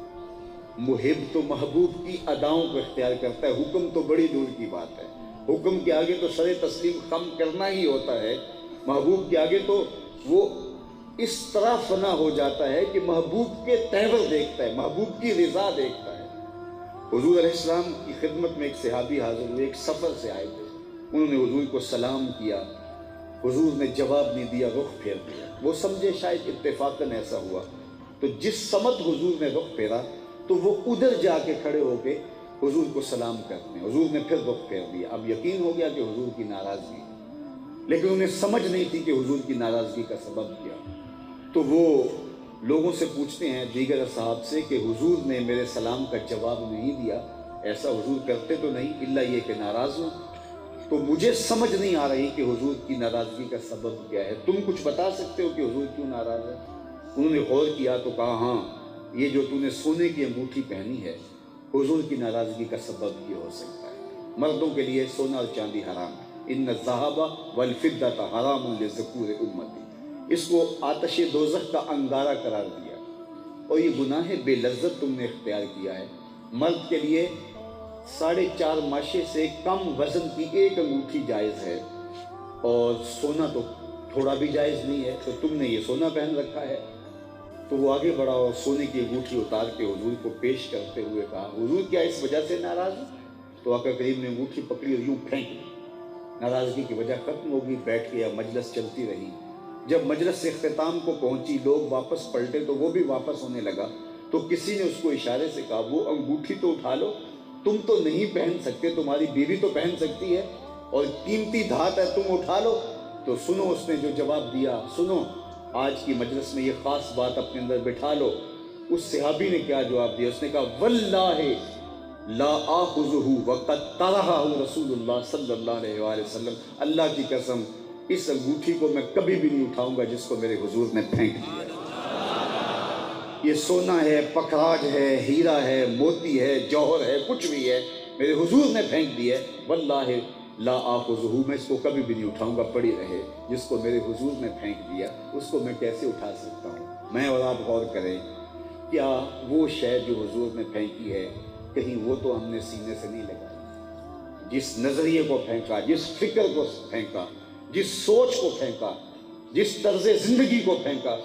محب تو محبوب کی اداؤں کو اختیار کرتا ہے، حکم تو بڑی دور کی بات ہے، حکم کے آگے تو سر تسلیم خم کرنا ہی ہوتا ہے۔ محبوب کے آگے تو وہ اس طرح فنا ہو جاتا ہے کہ محبوب کے تیور دیکھتا ہے، محبوب کی رضا دیکھتا ہے۔ حضور علیہ السلام کی خدمت میں ایک صحابی حاضر ہوئے، ایک سفر سے آئے تھے، انہوں نے حضور کو سلام کیا، حضور نے جواب نہیں دیا، رخ پھیر دیا۔ وہ سمجھے شاید اتفاقاً ایسا ہوا، تو جس سمت حضور نے رخ پھیرا تو وہ ادھر جا کے کھڑے ہو کے حضور کو سلام کرتے ہیں. حضور نے پھر رخ پھیر دیا. اب یقین ہو گیا کہ حضور کی ناراضگی ہے، لیکن انہیں سمجھ نہیں تھی کہ حضور کی ناراضگی کا سبب کیا. تو وہ لوگوں سے پوچھتے ہیں، دیگر اصحاب سے، کہ حضور نے میرے سلام کا جواب نہیں دیا. ایسا حضور کرتے تو نہیں، الا یہ کہ ناراض ہوں. تو مجھے سمجھ نہیں آ رہی کہ حضور کی ناراضگی کا سبب کیا ہے. تم کچھ بتا سکتے ہو کہ حضور کیوں ناراض ہے؟ انہوں نے غور کیا تو کہا، ہاں، یہ جو تو نے سونے کی انگوٹھی پہنی ہے، حضور کی ناراضگی کا سبب یہ ہو سکتا ہے. مردوں کے لیے سونا اور چاندی حرام ہے. ان الذهب والفضة حرام لذکور امتی. اس کو آتش دوزخ کا انگارہ قرار دیا، اور یہ گناہ بے لذت تم نے اختیار کیا ہے. مرد کے لیے 4.5 ماشے سے کم وزن کی ایک انگوٹھی جائز ہے، اور سونا تو تھوڑا بھی جائز نہیں ہے. تو تم نے یہ سونا پہن رکھا ہے. تو وہ آگے بڑھا اور سونے کی انگوٹھی اتار کے حضور کو پیش کرتے ہوئے کہا، حضور کیا اس وجہ سے ناراض ہو؟ تو آقا کریم نے انگوٹھی پکڑی اور یوں پھینک دی. ناراضگی کی وجہ ختم ہوگی. بیٹھ گیا. مجلس چلتی رہی. جب مجلس سے اختتام کو پہنچی، لوگ واپس پلٹے تو وہ بھی واپس ہونے لگا. تو کسی نے اس کو اشارے سے کہا، وہ انگوٹھی تو اٹھا لو. تم تو نہیں پہن سکتے، تمہاری بیوی تو پہن سکتی ہے، اور قیمتی دھات ہے، تم اٹھا لو. تو سنو اس نے جو جواب دیا. سنو، آج کی مجلس میں یہ خاص بات اپنے اندر بٹھا لو. اس صحابی نے کیا جواب دیا؟ اس نے کہا، واللہ لا آخذہ وقد طرحہ رسول اللہ صلی اللہ علیہ وآلہ وسلم. اللہ کی قسم، اس انگوٹھی کو میں کبھی بھی نہیں اٹھاؤں گا جس کو میرے حضور نے پھینک دیا. یہ سونا ہے، پکھراج ہے، ہیرا ہے، موتی ہے، جوہر ہے، کچھ بھی ہے، میرے حضور نے پھینک دیا ہے. واللہ لا آخذہ، میں اس کو کبھی بھی نہیں اٹھاؤں گا. پڑی رہے. جس کو میرے حضور نے پھینک دیا اس کو میں کیسے اٹھا سکتا ہوں؟ میں اور آپ غور کریں، کیا وہ شے جو حضور نے پھینکی ہے، کہیں وہ تو ہم نے سینے سے نہیں لگائی؟ جس نظریے کو پھینکا، جس فکر کو پھینکا، جس سوچ کو پھینکا، جس طرز زندگی کو پھینکا،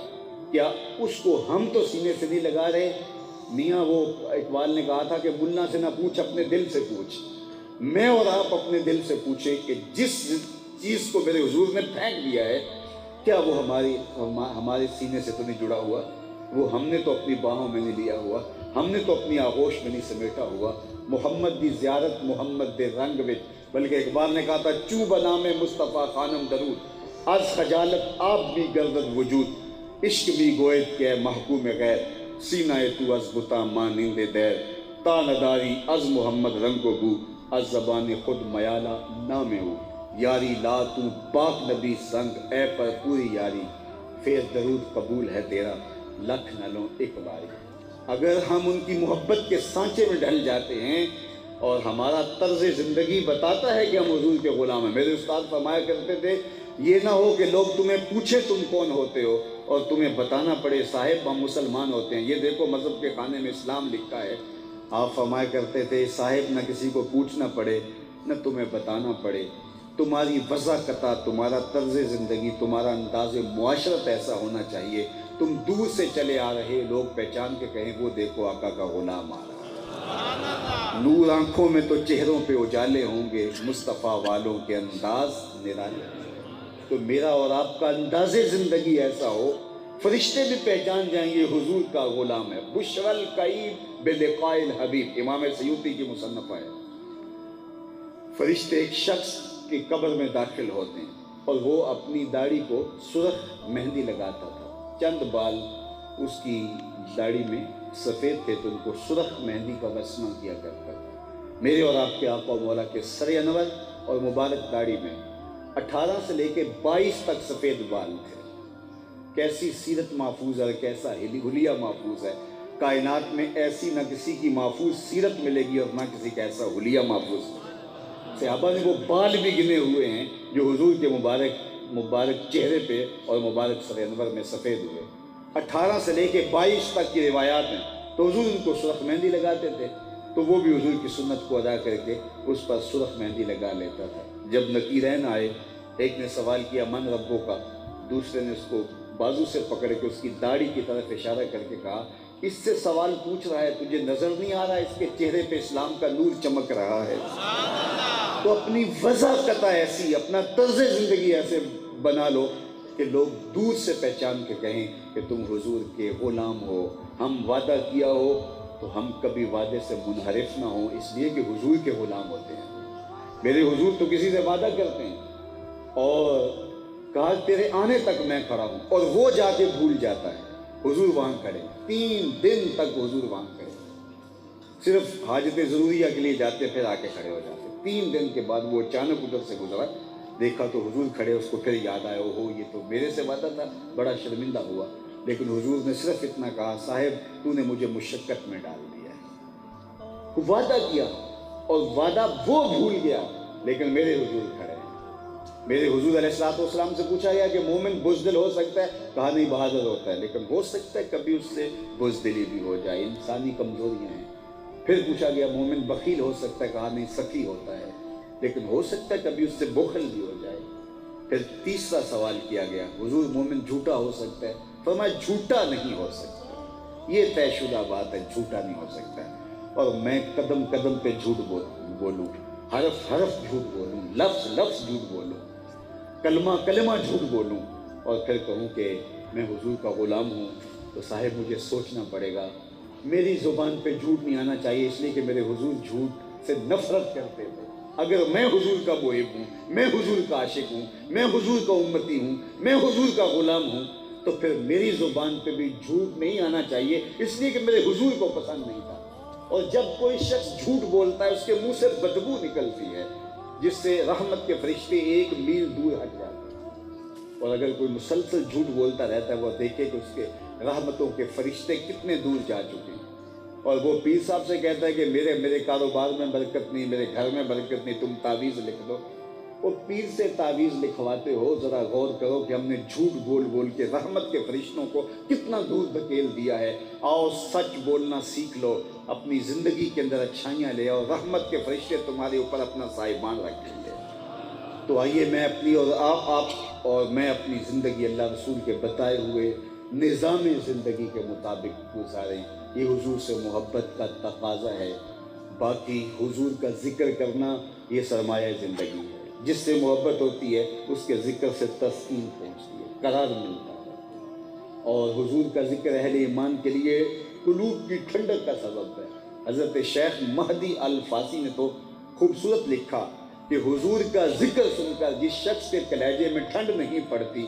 کیا اس کو ہم تو سینے سے نہیں لگا رہے؟ میاں وہ اقبال نے کہا تھا کہ ملا سے نہ پوچھ، اپنے دل سے پوچھ. میں اور آپ اپنے دل سے پوچھیں کہ جس چیز کو میرے حضور نے پھینک دیا ہے، کیا وہ ہمارے سینے سے تو نہیں جڑا ہوا؟ وہ ہم نے تو اپنی باہوں میں نہیں لیا ہوا، ہم نے تو اپنی آغوش میں نہیں سمیٹا ہوا. محمد دی زیارت محمد دے رنگ وچ، بلکہ اقبال نے کہا تھا، چوں بنام مصطفیٰ خانم درود، از خجالت آپ بھی گردد وجود، عشق بھی گوید کہ محکوم غیر، سینہ تو از بتا مانند دیر، تا نداری از محمد رنگ و بو، از زبان خود میالہ نام ہو. یاری لا تو پاک نبی سنگ، اے پر پوری یاری، پھر درود قبول ہے تیرا، لکھ نہ لوں ایک باری. اگر ہم ان کی محبت کے سانچے میں ڈھل جاتے ہیں اور ہمارا طرز زندگی بتاتا ہے کہ ہم حضور کے غلام ہیں. میرے استاد فرمایا کرتے تھے، یہ نہ ہو کہ لوگ تمہیں پوچھیں تم کون ہوتے ہو اور تمہیں بتانا پڑے صاحب ہم مسلمان ہوتے ہیں. یہ دیکھو مذہب کے خانے میں اسلام لکھا ہے. آپ فرمایا کرتے تھے، صاحب نہ کسی کو پوچھنا پڑے نہ تمہیں بتانا پڑے. تمہاری وضاحت، تمہارا طرز زندگی، تمہارا انداز معاشرت ایسا ہونا چاہیے، تم دور سے چلے آ رہے لوگ پہچان کے کہیں وہ دیکھو آقا کا غلام آ رہا. نور آنکھوں میں تو چہروں پہ اجالے ہوں گے، مصطفیٰ والوں کے انداز نرالے. تو میرا اور آپ کا انداز زندگی ایسا ہو، فرشتے بھی پہچان جائیں گے حضور کا غلام ہے. بشر القیب بلقاء الحبیب، امام سیوطی کی مصنفہ ہے. فرشتے ایک شخص کی قبر میں داخل ہوتے ہیں اور وہ اپنی داڑھی کو سرخ مہندی لگاتا تھا. چند بال اس کی داڑھی میں سفید تھے تو ان کو سرخ مہندی کا وسمہ کیا کرتا تھا. میرے اور آپ کے آقا و مولا کے سر انور اور مبارک داڑھی میں 18 سے لے کے 22 تک سفید بال تھے. کیسی سیرت محفوظ ہے، کیسا حلیہ محفوظ ہے. کائنات میں ایسی نہ کسی کی محفوظ سیرت ملے گی اور نہ کسی کا ایسا حلیہ محفوظ. صحابہ نے وہ بال بھی گنے ہوئے ہیں جو حضور کے مبارک چہرے پہ اور مبارک سر انور میں سفید ہوئے. 18 سے لے کے 22 تک کی روایات ہیں. تو حضور ان کو سرخ مہندی لگاتے تھے تو وہ بھی حضور کی سنت کو ادا کر کے اس پر سرخ مہندی لگا لیتا تھا. جب نکیرین آئے، ایک نے سوال کیا من ربوں کا، دوسرے نے اس کو بازو سے پکڑ کے اس کی داڑھی کی طرف اشارہ کر کے کہا، اس سے سوال پوچھ رہا ہے، تجھے نظر نہیں آ رہا اس کے چہرے پہ اسلام کا نور چمک رہا ہے؟ تو اپنی وضاحت ایسی، اپنا طرز زندگی ایسے بنا لو کہ لوگ دور سے پہچان کے کہیں کہ تم حضور کے غلام ہو. ہم وعدہ کیا ہو تو ہم کبھی وعدے سے منحرف نہ ہوں، اس لیے کہ حضور کے غلام ہوتے ہیں۔ میرے حضور تو کسی سے وعدہ کرتے ہیں اور کہا تیرے آنے تک میں کھڑا ہوں، اور وہ جا کے بھول جاتا ہے۔ حضور وہاں کھڑے 3 دن تک، حضور وہاں کھڑے، صرف حاجت ضروریہ کے لیے جاتے پھر آ کے کھڑے ہو جاتے۔ 3 دن کے بعد وہ اچانک ادھر سے گزرا، دیکھا تو حضور کھڑے، اس کو پھر یاد آیا، اوہو یہ تو میرے سے وعدہ تھا، بڑا شرمندہ ہوا۔ لیکن حضور نے صرف اتنا کہا، صاحب تو نے مجھے مشقت میں ڈال دیا ہے۔ وعدہ کیا اور وعدہ وہ بھول گیا، لیکن میرے حضور کھڑے ہیں۔ میرے حضور علیہ السلام سے پوچھا گیا کہ مومن بزدل ہو سکتا ہے؟ کہا نہیں، بہادر ہوتا ہے، لیکن ہو سکتا ہے کبھی اس سے بزدلی بھی ہو جائے، انسانی کمزوریاں ہیں۔ پھر پوچھا گیا مومن بخیل ہو سکتا ہے؟ کہا نہیں، سخی ہوتا ہے، لیکن ہو سکتا ہے کبھی اس سے بخل بھی ہو جائے۔ پھر تیسرا سوال کیا گیا، حضور مومن جھوٹا ہو سکتا ہے؟ فرمایا جھوٹا نہیں ہو سکتا، یہ طے شدہ بات ہے، جھوٹا نہیں ہو سکتا۔ اور میں قدم قدم پہ جھوٹ بولوں، حرف حرف جھوٹ بولوں، لفظ لفظ جھوٹ بولوں، کلمہ کلمہ جھوٹ بولوں، اور پھر کہوں کہ میں حضور کا غلام ہوں، تو صاحب مجھے سوچنا پڑے گا۔ میری زبان پہ جھوٹ نہیں آنا چاہیے، اس لیے کہ میرے حضور جھوٹ سے نفرت کرتے تھے۔ اگر میں حضور کا محب ہوں، میں حضور کا عاشق ہوں، میں حضور کا امتی ہوں، میں حضور کا غلام ہوں، تو پھر میری زبان پہ بھی جھوٹ نہیں آنا چاہیے، اس لیے کہ میرے حضور کو پسند نہیں تھا۔ اور جب کوئی شخص جھوٹ بولتا ہے، اس کے منہ سے بدبو نکلتی ہے، جس سے رحمت کے فرشتے 1 میل دور ہٹ جاتے ہیں۔ اور اگر کوئی مسلسل جھوٹ بولتا رہتا ہے، وہ دیکھے کہ اس کے رحمتوں کے فرشتے کتنے دور جا چکے ہیں۔ اور وہ پیر صاحب سے کہتا ہے کہ میرے کاروبار میں برکت نہیں، میرے گھر میں برکت نہیں، تم تعویذ لکھ دو۔ وہ پیر سے تعویذ لکھواتے ہو، ذرا غور کرو کہ ہم نے جھوٹ بول بول کے رحمت کے فرشتوں کو کتنا دور دھکیل دیا ہے۔ آؤ سچ بولنا سیکھ لو، اپنی زندگی کے اندر اچھائیاں لے آؤ، رحمت کے فرشتے تمہارے اوپر اپنا سائبان رکھیں گے۔ تو آئیے میں اپنی اور آپ اور میں اپنی زندگی اللہ رسول کے بتائے ہوئے نظام زندگی کے مطابق گزاریں، یہ حضور سے محبت کا تقاضا ہے۔ باقی حضور کا ذکر کرنا یہ سرمایہ زندگی ہے، جس سے محبت ہوتی ہے اس کے ذکر سے تسکین پہنچتی ہے، قرار ملتا ہے۔ اور حضور کا ذکر اہل ایمان کے لیے قلوب کی ٹھنڈک کا سبب ہے۔ حضرت شیخ مہدی الفاسی نے تو خوبصورت لکھا کہ حضور کا ذکر سن کر جس شخص کے کلیجے میں ٹھنڈ نہیں پڑتی،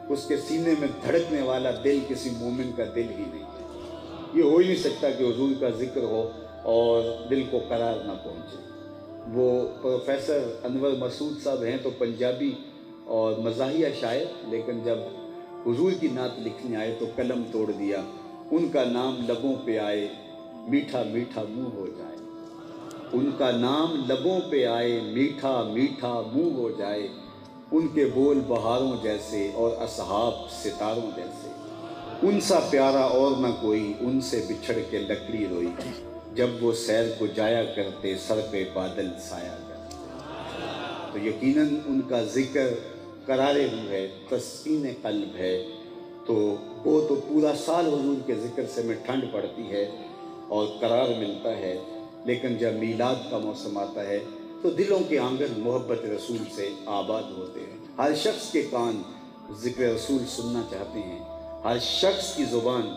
اس کے سینے میں دھڑکنے والا دل کسی مومن کا دل ہی نہیں ہے۔ یہ ہو ہی نہیں سکتا کہ حضور کا ذکر ہو اور دل کو قرار نہ پہنچے۔ وہ پروفیسر انور مسعود صاحب ہیں تو پنجابی اور مزاحیہ شاعر، لیکن جب حضور کی نعت لکھنے آئے تو قلم توڑ دیا۔ ان کا نام لبوں پہ آئے، میٹھا میٹھا منہ ہو جائے، ان کا نام لبوں پہ آئے، میٹھا میٹھا منہ ہو جائے، ان کے بول بہاروں جیسے اور اصحاب ستاروں جیسے، ان سا پیارا اور نہ کوئی، ان سے بچھڑ کے لکڑی روئی، جب وہ سیر کو جایا کرتے سر پہ بادل سایہ کرتے۔ تو یقیناً ان کا ذکر قرار روح ہے، تسکین قلب ہے۔ تو وہ تو پورا سال حضور کے ذکر سے میں ٹھنڈ پڑتی ہے اور قرار ملتا ہے، لیکن جب میلاد کا موسم آتا ہے تو دلوں کے آنگن محبت رسول سے آباد ہوتے ہیں۔ ہر شخص کے کان ذکر رسول سننا چاہتے ہیں، ہر شخص کی زبان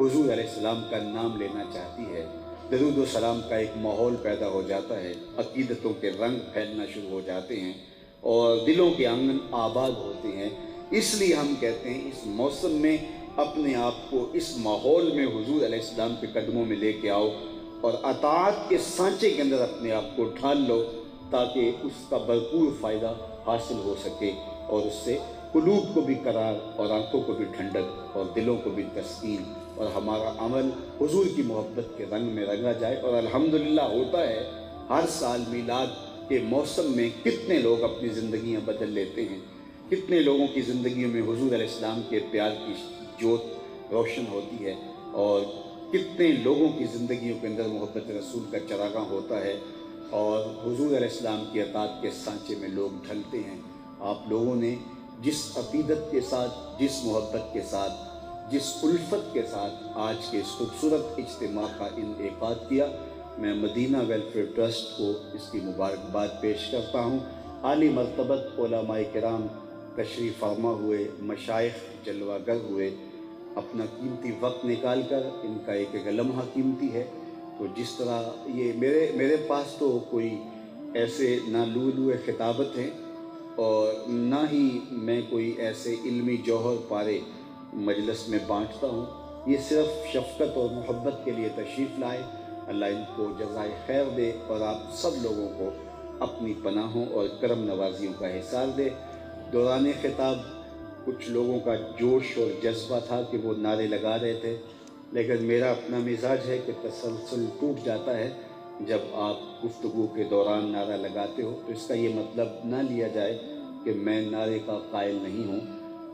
حضور علیہ السلام کا نام لینا چاہتی ہے، درود و سلام کا ایک ماحول پیدا ہو جاتا ہے، عقیدتوں کے رنگ پھیلنا شروع ہو جاتے ہیں اور دلوں کے آنگن آباد ہوتے ہیں۔ اس لیے ہم کہتے ہیں اس موسم میں اپنے آپ کو اس ماحول میں حضور علیہ السلام کے قدموں میں لے کے آؤ اور اطاعت کے سانچے کے اندر اپنے آپ کو ڈھال لو، تاکہ اس کا بھرپور فائدہ حاصل ہو سکے اور اس سے قلوب کو بھی قرار اور آنکھوں کو بھی ٹھنڈک اور دلوں کو بھی تسکین، اور ہمارا عمل حضور کی محبت کے رنگ میں رنگا جائے۔ اور الحمدللہ ہوتا ہے، ہر سال میلاد کے موسم میں کتنے لوگ اپنی زندگیاں بدل لیتے ہیں، کتنے لوگوں کی زندگیوں میں حضور علیہ السلام کے پیار کی جوت روشن ہوتی ہے، اور کتنے لوگوں کی زندگیوں کے اندر محبت رسول کا چراغاں ہوتا ہے اور حضور علیہ السلام کی اطاعت کے سانچے میں لوگ ڈھلتے ہیں۔ آپ لوگوں نے جس عقیدت کے ساتھ، جس محبت کے ساتھ، جس الفت کے ساتھ آج کے اس خوبصورت اجتماع کا انعقاد کیا، میں مدینہ ویلفیئر ٹرسٹ کو اس کی مبارکباد پیش کرتا ہوں۔ عالی مرتبت علماء کرام تشریف فرما ہوئے، مشائخ جلوہ گر ہوئے، اپنا قیمتی وقت نکال کر، ان کا ایک ایک لمحہ قیمتی ہے، تو جس طرح یہ میرے پاس تو کوئی ایسے نہ لولو خطابت ہیں اور نہ ہی میں کوئی ایسے علمی جوہر پارے مجلس میں بانٹتا ہوں. یہ صرف شفقت اور محبت کے لیے تشریف لائے. اللہ ان کو جزائے خیر دے اور آپ سب لوگوں کو اپنی پناہوں اور کرم نوازیوں کا احساس دے. دوران خطاب کچھ لوگوں کا جوش اور جذبہ تھا کہ وہ نعرے لگا رہے تھے، لیکن میرا اپنا مزاج ہے کہ تسلسل ٹوٹ جاتا ہے جب آپ گفتگو کے دوران نعرہ لگاتے ہو. تو اس کا یہ مطلب نہ لیا جائے کہ میں نعرے کا قائل نہیں ہوں،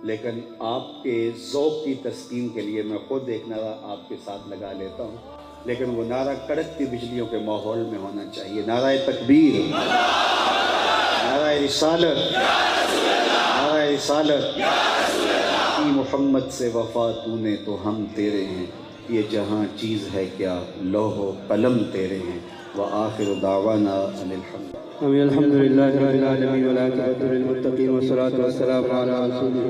لیکن آپ کے ذوق کی تسکین کے لیے میں خود ایک نعرہ آپ کے ساتھ لگا لیتا ہوں، لیکن وہ نعرہ کڑکتی بجلیوں کے ماحول میں ہونا چاہیے. نعرہ تکبیر، نعرہ رسالت، نعرہ رسالت. کی محمد سے وفا تو نے تو ہم تیرے ہیں، یہ جہاں چیز ہے کیا لوح و قلم تیرے ہیں. وآخر دعوانا ان الحمد للہ رب العالمین والعاقبۃ للمتقین والصلاۃ والسلام علی رسولہ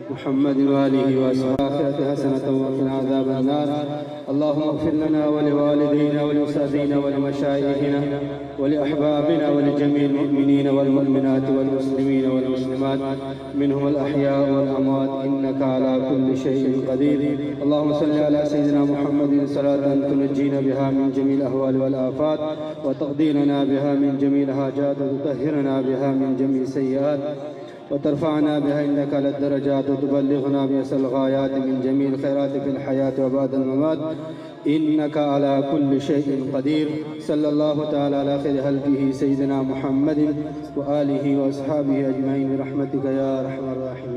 محمد وآلہ وصحبہ حسنۃ وقنا عذاب النار. اللهم اغفر لنا ولوالدينا ولأستاذنا ولمشايخنا ولأحبابنا ولجميع المؤمنين والمؤمنات والمسلمين والمسلمات منهم الأحياء والأموات إنك على كل شيء قدير. اللهم صل على سيدنا محمد صلاة تنجينا بها من جميع الأهوال والآفات وتقضي لنا بها من جميع الحاجات وتطهرنا بها من جميع السيئات وترفعنا بها إنك على الدرجات وتبلغنا بأسى الغايات من جميع الخيرات في الحياة وبعد الممات إنك على كل شيء قدير. صلى الله تعالى على خير خلقه سيدنا محمد وآله وأصحابه أجمعين برحمتك يا أرحم الراحمين.